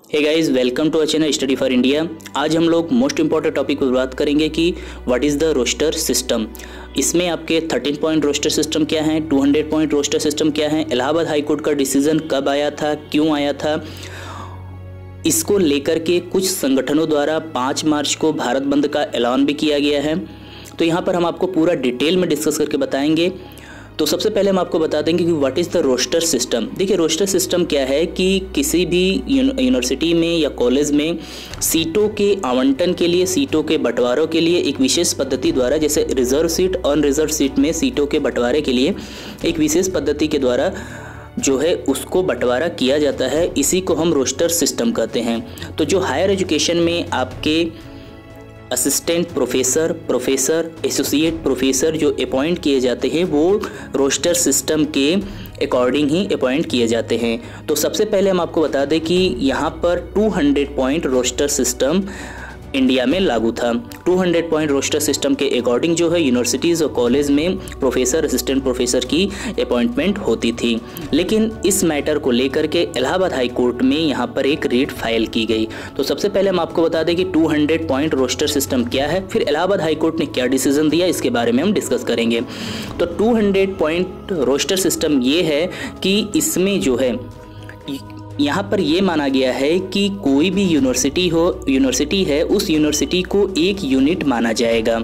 Hey guys, welcome to our channel study for India. आज हम लोग मोस्ट इंपॉर्टेंट टॉपिक पर बात करेंगे कि what is the roster system. इसमें आपके 13 पॉइंट रोस्टर सिस्टम क्या है, 200 पॉइंट रोस्टर सिस्टम क्या है, इलाहाबाद हाई कोर्ट का डिसीजन कब आया था, क्यों आया था, इसको लेकर के कुछ संगठनों द्वारा 5 मार्च को भारत बंद का ऐलान भी किया गया है। तो यहाँ पर हम आपको पूरा डिटेल में डिस्कस करके बताएंगे। तो सबसे पहले हम आपको बता देंगे कि what is the roster system. देखिए, रोस्टर सिस्टम क्या है कि किसी भी यूनिवर्सिटी में या कॉलेज में सीटों के आवंटन के लिए, सीटों के बंटवारों के लिए एक विशेष पद्धति द्वारा, जैसे रिजर्व सीट, अनरिजर्व सीट में सीटों के बंटवारे के लिए एक विशेष पद्धति के द्वारा जो है उसको बंटवारा किया जाता है। इसी को हम रोस्टर सिस्टम कहते हैं। तो जो हायर एजुकेशन में आपके assistant professor, professor, associate professor जो अपॉइंट किए जाते हैं वो रोस्टर सिस्टम के अकॉर्डिंग ही अपॉइंट किए जाते हैं। तो सबसे पहले हम आपको बता दें कि यहाँ पर 200 पॉइंट रोस्टर सिस्टम इंडिया में लागू था। 200 पॉइंट रोस्टर सिस्टम के अकॉर्डिंग जो है यूनिवर्सिटीज़ और कॉलेज में प्रोफेसर, असिस्टेंट प्रोफेसर की अपॉइंटमेंट होती थी। लेकिन इस मैटर को लेकर के इलाहाबाद हाई कोर्ट में यहाँ पर एक रीट फाइल की गई। तो सबसे पहले हम आपको बता दें कि 200 पॉइंट रोस्टर सिस्टम क्या है, फिर इलाहाबाद हाई कोर्ट ने क्या डिसीजन दिया, इसके बारे में हम डिस्कस करेंगे। तो 200 पॉइंट रोस्टर सिस्टम ये है कि इसमें जो है यहाँ पर ये माना गया है कि कोई भी यूनिवर्सिटी है, उस यूनिवर्सिटी को एक यूनिट माना जाएगा।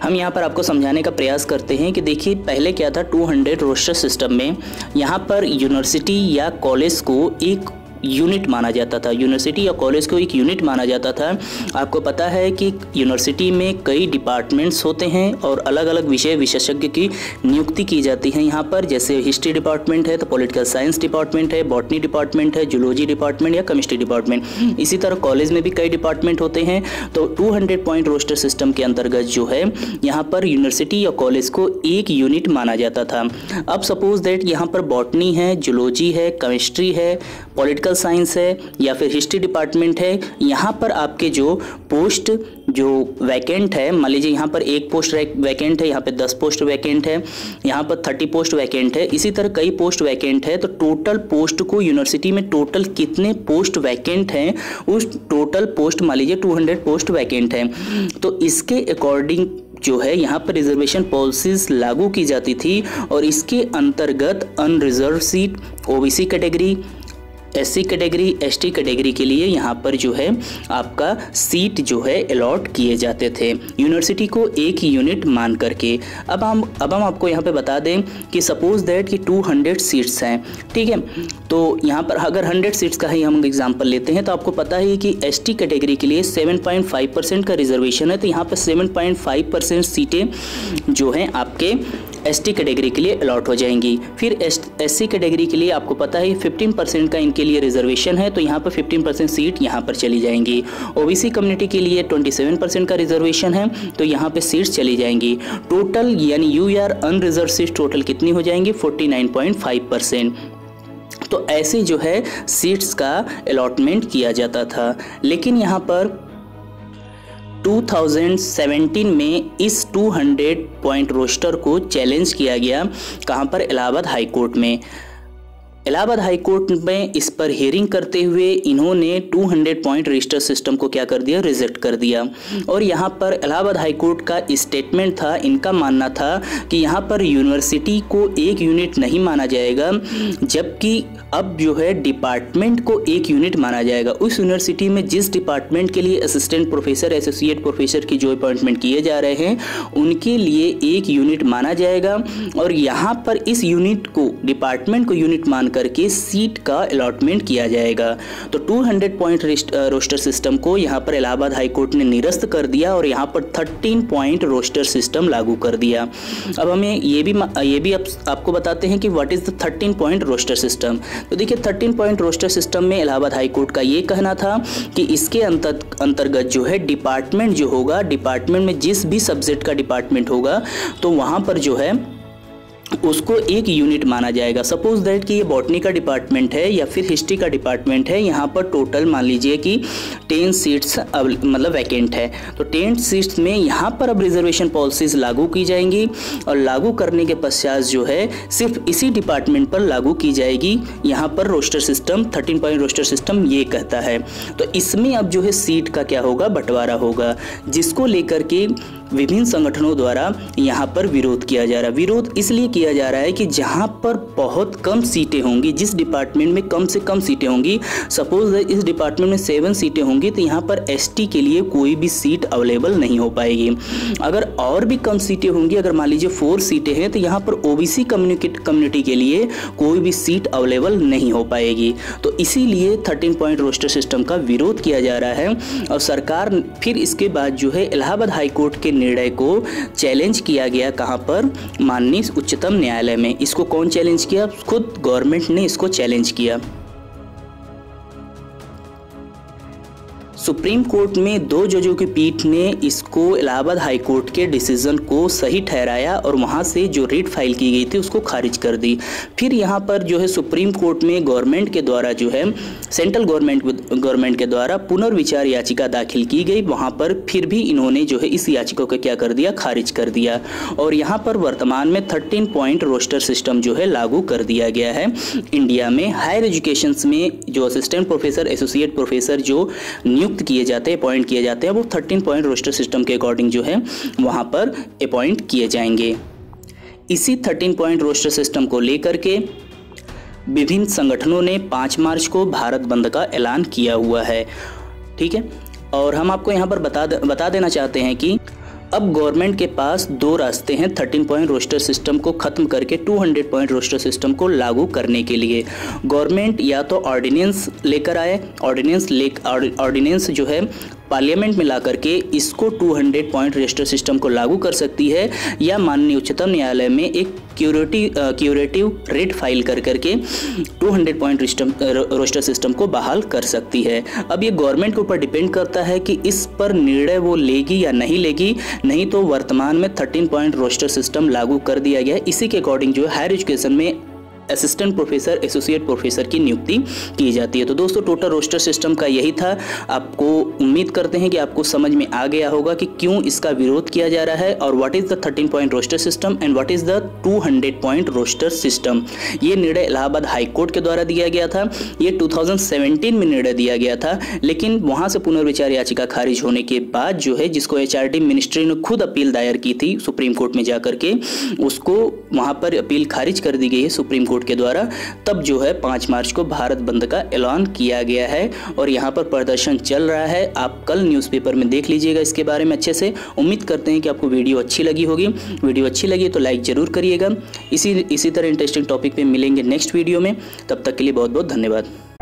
हम यहाँ पर आपको समझाने का प्रयास करते हैं कि देखिए पहले क्या था, 200 रोस्टर सिस्टम में यहाँ पर यूनिवर्सिटी या कॉलेज को एक यूनिट माना जाता था। यूनिवर्सिटी या कॉलेज को एक यूनिट माना जाता था। आपको पता है कि यूनिवर्सिटी में कई डिपार्टमेंट्स होते हैं और अलग अलग विषय विशेषज्ञ की नियुक्ति की जाती है। यहाँ पर जैसे हिस्ट्री डिपार्टमेंट है तो पॉलिटिकल साइंस डिपार्टमेंट है, बॉटनी डिपार्टमेंट है, जूलॉजी डिपार्टमेंट या केमिस्ट्री डिपार्टमेंट। इसी तरह कॉलेज में भी कई डिपार्टमेंट होते हैं। तो 200 पॉइंट रोस्टर सिस्टम के अंतर्गत जो है यहाँ पर यूनिवर्सिटी या कॉलेज को एक यूनिट माना जाता था। अब सपोज दैट यहाँ पर बॉटनी है, जूलॉजी है, केमिस्ट्री है, पॉलिटिकल साइंस है या फिर हिस्ट्री डिपार्टमेंट है। यहाँ पर आपके जो पोस्ट जो वैकेंट है, मान लीजिए यहाँ पर 1 पोस्ट वैकेंट है, यहाँ पे 10 पोस्ट वैकेंट है, यहाँ पर 30 पोस्ट वैकेंट है, इसी तरह कई पोस्ट वैकेंट है। तो टोटल पोस्ट को यूनिवर्सिटी में टोटल कितने पोस्ट वैकेंट हैं, उस टोटल पोस्ट मान लीजिए 200 पोस्ट वैकेंट है। तो इसके अकॉर्डिंग जो है यहाँ पर रिजर्वेशन पॉलिसीज लागू की जाती थी और इसके अंतर्गत unreserve seat, OBC category, SC category, ST category के लिए यहाँ पर जो है आपका सीट जो है अलॉट किए जाते थे यूनिवर्सिटी को एक यूनिट मान करके। अब हम आपको यहाँ पे बता दें कि सपोज दैट कि 200 सीट्स हैं, ठीक है। तो यहाँ पर अगर 100 सीट्स का ही हम एग्जांपल लेते हैं तो आपको पता है कि एसटी कैटेगरी के लिए 7.5% का रिजर्वेशन है। तो यहाँ पर 7.5% सीटें जो हैं आपके एसटी कैटेगरी के लिए अलॉट हो जाएंगी। फिर एससी कैटेगरी के लिए आपको पता है 15% का इनके लिए रिजर्वेशन है, तो यहाँ पर 15% सीट यहाँ पर चली जाएंगी। ओबीसी कम्युनिटी के लिए 27% का रिजर्वेशन है, तो यहाँ पे सीट्स चली जाएंगी। टोटल यानी यूआर अनरिजर्व सीट टोटल कितनी हो जाएंगी, 49.5%। तो ऐसे जो है सीट्स का अलॉटमेंट किया जाता था। लेकिन यहाँ पर 2017 में इस 200 पॉइंट रोस्टर को चैलेंज किया गया। कहाँ पर, इलाहाबाद हाई कोर्ट में। इलाहाबाद हाई कोर्ट में इस पर हियरिंग करते हुए इन्होंने 200 पॉइंट रजिस्टर सिस्टम को क्या कर दिया, रिजेक्ट कर दिया। और यहाँ पर इलाहाबाद हाई कोर्ट का स्टेटमेंट था, इनका मानना था कि यहाँ पर यूनिवर्सिटी को एक यूनिट नहीं माना जाएगा, जबकि अब जो है डिपार्टमेंट को एक यूनिट माना जाएगा। उस यूनिवर्सिटी में जिस डिपार्टमेंट के लिए असिस्टेंट प्रोफेसर, एसोसिएट प्रोफेसर की जो अपॉइंटमेंट किए जा रहे हैं उनके लिए एक यूनिट माना जाएगा। और यहाँ पर इस यूनिट को, डिपार्टमेंट को यूनिट मान करके सीट का अलॉटमेंट किया जाएगा। तो 200 पॉइंट रोस्टर सिस्टम को यहाँ पर इलाहाबाद हाई कोर्ट ने निरस्त कर दिया और यहाँ पर 13 पॉइंट रोस्टर सिस्टम लागू कर दिया। अब हमें ये भी आपको बताते हैं कि what is the 13 point roster system. तो देखिए 13 पॉइंट रोस्टर सिस्टम में इलाहाबाद हाई कोर्ट का ये कहना था कि इसके अंतर्गत जो है डिपार्टमेंट जो होगा, डिपार्टमेंट में जिस भी सब्जेक्ट का डिपार्टमेंट होगा तो वहाँ पर जो है उसको एक यूनिट माना जाएगा। सपोज दैट कि ये बॉटनी का डिपार्टमेंट है या फिर हिस्ट्री का डिपार्टमेंट है, यहाँ पर टोटल मान लीजिए कि 10 सीट्स मतलब वैकेंट है, तो 10 सीट्स में यहाँ पर अब रिजर्वेशन पॉलिसीज लागू की जाएंगी और लागू करने के पश्चात जो है सिर्फ इसी डिपार्टमेंट पर लागू की जाएगी। यहाँ पर roster system 13 point roster system ये कहता है। तो इसमें अब जो है सीट का क्या होगा, बंटवारा होगा, जिसको लेकर के विभिन्न संगठनों द्वारा यहाँ पर विरोध किया जा रहा है। विरोध इसलिए किया जा रहा है कि जहाँ पर बहुत कम सीटें होंगी, जिस डिपार्टमेंट में कम से कम सीटें होंगी, सपोज इस डिपार्टमेंट में 7 सीटें होंगी, तो यहाँ पर एसटी के लिए कोई भी सीट अवेलेबल नहीं हो पाएगी। अगर और भी कम सीटें होंगी, अगर मान लीजिए 4 सीटें हैं, तो यहाँ पर ओबीसी कम्युनिटी के लिए कोई भी सीट अवेलेबल नहीं हो पाएगी। तो इसीलिए 13 पॉइंट रोस्टर सिस्टम का विरोध किया जा रहा है। और सरकार फिर इसके बाद जो है इलाहाबाद हाईकोर्ट के निर्णय को चैलेंज किया गया, कहां पर, माननीय उच्चतम न्यायालय में। इसको कौन चैलेंज किया, खुद गवर्नमेंट ने इसको चैलेंज किया। सुप्रीम कोर्ट में 2 जजों की पीठ ने इसको इलाहाबाद हाई कोर्ट के डिसीजन को सही ठहराया और वहां से जो रिट फाइल की गई थी उसको खारिज कर दी। फिर यहां पर जो है सुप्रीम कोर्ट में गवर्नमेंट के द्वारा जो है सेंट्रल गवर्नमेंट के द्वारा पुनर्विचार याचिका दाखिल की गई। वहां पर फिर भी इन्होंने जो है इस याचिका को क्या कर दिया, खारिज कर दिया। और यहाँ पर वर्तमान में 13 पॉइंट रोस्टर सिस्टम जो है लागू कर दिया गया है इंडिया में। हायर एजुकेशन में जो असिस्टेंट प्रोफेसर, एसोसिएट प्रोफेसर जो नियुक्त किए जाते हैं, अपॉइंट किए जाते हैं, वो 13 पॉइंट रोस्टर सिस्टम के अकॉर्डिंग जो है वहां पर अपॉइंट किए जाएंगे। इसी 13 पॉइंट रोस्टर सिस्टम को लेकर के विभिन्न संगठनों ने 5 मार्च को भारत बंद का ऐलान किया हुआ है। ठीक है, और हम आपको यहाँ पर बता देना चाहते हैं कि अब गवर्नमेंट के पास 2 रास्ते हैं 13 पॉइंट रोस्टर सिस्टम को खत्म करके 200 पॉइंट रोस्टर सिस्टम को लागू करने के लिए। गवर्नमेंट या तो ऑर्डिनेंस लेकर आए, ऑर्डिनेंस जो है पार्लियामेंट में ला करके इसको 200 पॉइंट रोस्टर सिस्टम को लागू कर सकती है, या माननीय उच्चतम न्यायालय में एक क्यूरेटिव रेट फाइल कर करके 200 पॉइंट रोस्टर सिस्टम को बहाल कर सकती है। अब ये गवर्नमेंट के ऊपर डिपेंड करता है कि इस पर निर्णय वो लेगी या नहीं लेगी। नहीं तो वर्तमान में 13 पॉइंट रोस्टर सिस्टम लागू कर दिया गया है। इसी के अकॉर्डिंग जो है हायर एजुकेशन में असिस्टेंट प्रोफेसर, एसोसिएट प्रोफेसर की नियुक्ति की जाती है। तो दोस्तों टोटल रोस्टर सिस्टम का यही था। आपको उम्मीद करते हैं कि आपको समझ में आ गया होगा कि क्यों इसका विरोध किया जा रहा है और what is the 13 point roster system and what is the 200 point roster system. ये निर्णय इलाहाबाद हाई कोर्ट के द्वारा दिया गया था। ये 2017 में निर्णय दिया गया था, लेकिन वहां से पुनर्विचार याचिका खारिज होने के बाद जो है, जिसको एचआरडी मिनिस्ट्री ने खुद अपील दायर की थी सुप्रीम कोर्ट में जाकर के, उसको वहां पर अपील खारिज कर दी गई है सुप्रीम कोर्ट के द्वारा। तब जो है 5 मार्च को भारत बंद का ऐलान किया गया है और यहाँ पर प्रदर्शन चल रहा है। आप कल न्यूज़पेपर में देख लीजिएगा इसके बारे में अच्छे से। उम्मीद करते हैं कि आपको वीडियो अच्छी लगी होगी। वीडियो अच्छी लगी तो लाइक जरूर करिएगा। इसी तरह इंटरेस्टिंग टॉपिक पे मिलेंगे नेक्स्ट वीडियो में। तब तक के लिए बहुत बहुत धन्यवाद।